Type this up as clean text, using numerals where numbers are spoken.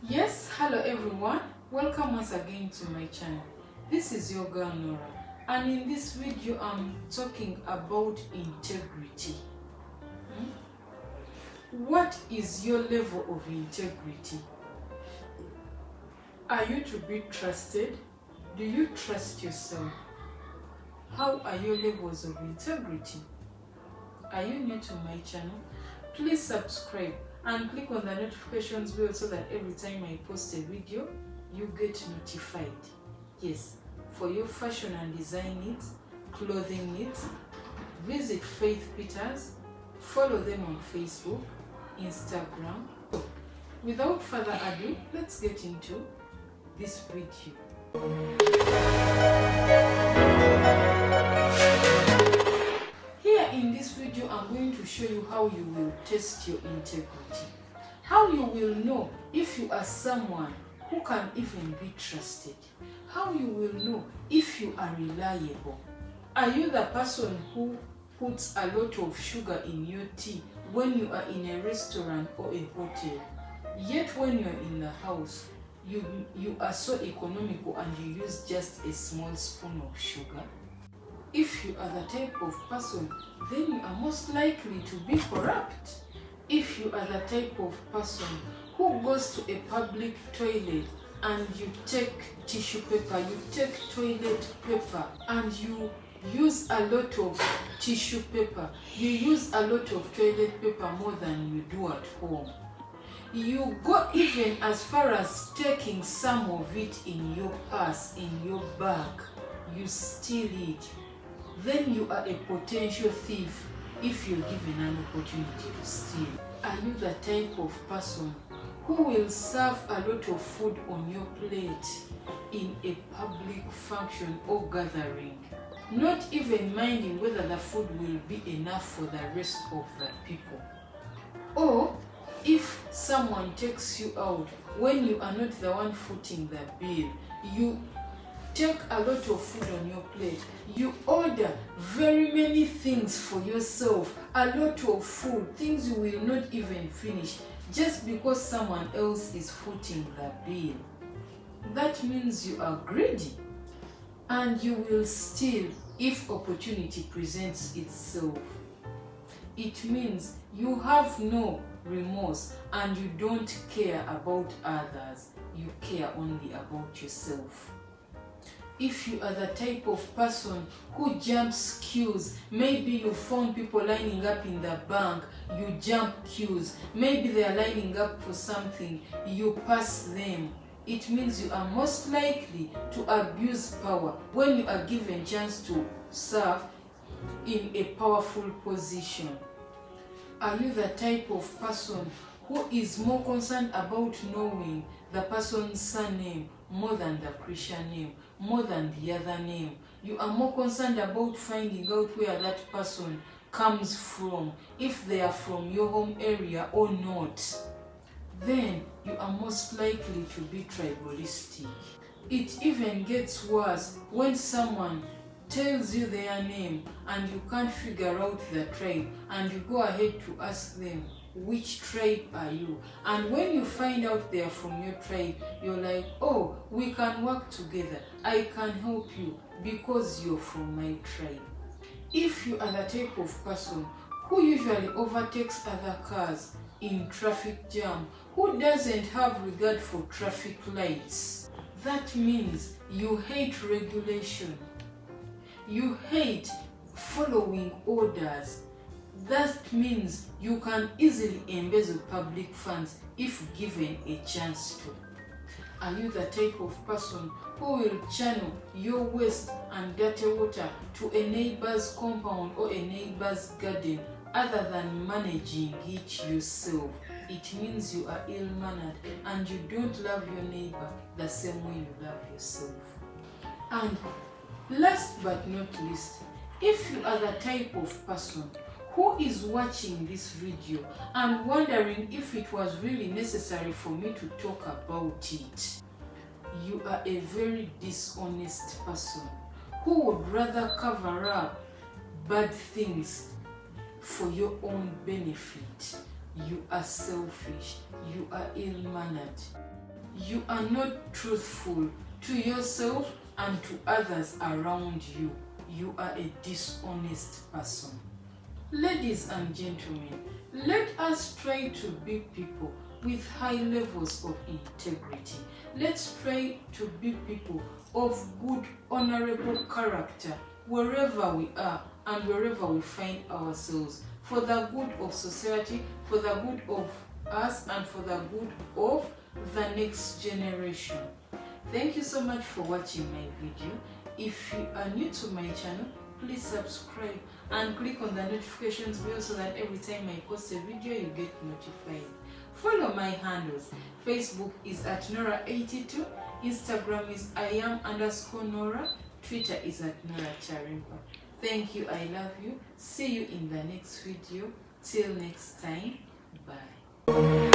Yes, hello everyone. Welcome once again to my channel. This is your girl Nora, and in this video I'm talking about integrity. What is your level of integrity? Are you to be trusted? Do you trust yourself? How are your levels of integrity? Are you new to my channel? Please subscribe and click on the notifications bell so that every time I post a video, you get notified. Yes, for your fashion and design needs, clothing needs, visit Faith Peters, follow them on Facebook, Instagram. So, without further ado, let's get into this video. Here in this video, I'm going to show you how you will test your integrity. How you will know if you are someone who can even be trusted. How you will know if you are reliable. Are you the person who puts a lot of sugar in your tea when you are in a restaurant or a hotel? Yet when you are in the house, you are so economical and you use just a small spoon of sugar? If you are the type of person, then you are most likely to be corrupt. If you are the type of person who goes to a public toilet and you take tissue paper, you take toilet paper and you use a lot of tissue paper, you use a lot of toilet paper more than you do at home. You go even as far as taking some of it in your purse, in your bag, you steal it. Then you are a potential thief if you're given an opportunity to steal. Are you the type of person who will serve a lot of food on your plate in a public function or gathering, not even minding whether the food will be enough for the rest of the people? Or if someone takes you out when you are not the one footing the bill, you take a lot of food on your plate, you order very many things for yourself, a lot of food, things you will not even finish, just because someone else is footing the bill. That means you are greedy, and you will steal if opportunity presents itself. It means you have no remorse and you don't care about others, you care only about yourself. If you are the type of person who jumps queues, maybe you found people lining up in the bank, you jump queues, maybe they are lining up for something, you pass them. It means you are most likely to abuse power when you are given chance to serve in a powerful position. Are you the type of person who is more concerned about knowing the person's surname more than the Christian name, more than the other name? You are more concerned about finding out where that person comes from, if they are from your home area or not. Then you are most likely to be tribalistic. It even gets worse when someone tells you their name and you can't figure out the tribe, and you go ahead to ask them, which tribe are you? And when you find out they are from your tribe, you're like, oh, we can work together, I can help you because you're from my tribe. If you are the type of person who usually overtakes other cars in traffic jam, who doesn't have regard for traffic lights, that means you hate regulation. You hate following orders. That means you can easily embezzle public funds if given a chance to. Are you the type of person who will channel your waste and dirty water to a neighbor's compound or a neighbor's garden other than managing it yourself? It means you are ill-mannered and you don't love your neighbor the same way you love yourself. And last but not least, if you are the type of person who is watching this video and wondering if it was really necessary for me to talk about it, you are a very dishonest person who would rather cover up bad things for your own benefit. you are selfish, you are ill-mannered, you are not truthful to yourself and to others around you, you are a dishonest person. Ladies and gentlemen, let us try to be people with high levels of integrity. Let's try to be people of good, honorable character wherever we are and wherever we find ourselves, for the good of society, for the good of us, and for the good of the next generation. Thank you so much for watching my video. If you are new to my channel, please subscribe and click on the notifications bell so that every time I post a video you get notified. Follow my handles. Facebook is at Nora82, Instagram is @Iam_Nora, Twitter is at Nora Charimpa. Thank you, I love you. See you in the next video. Till next time, bye.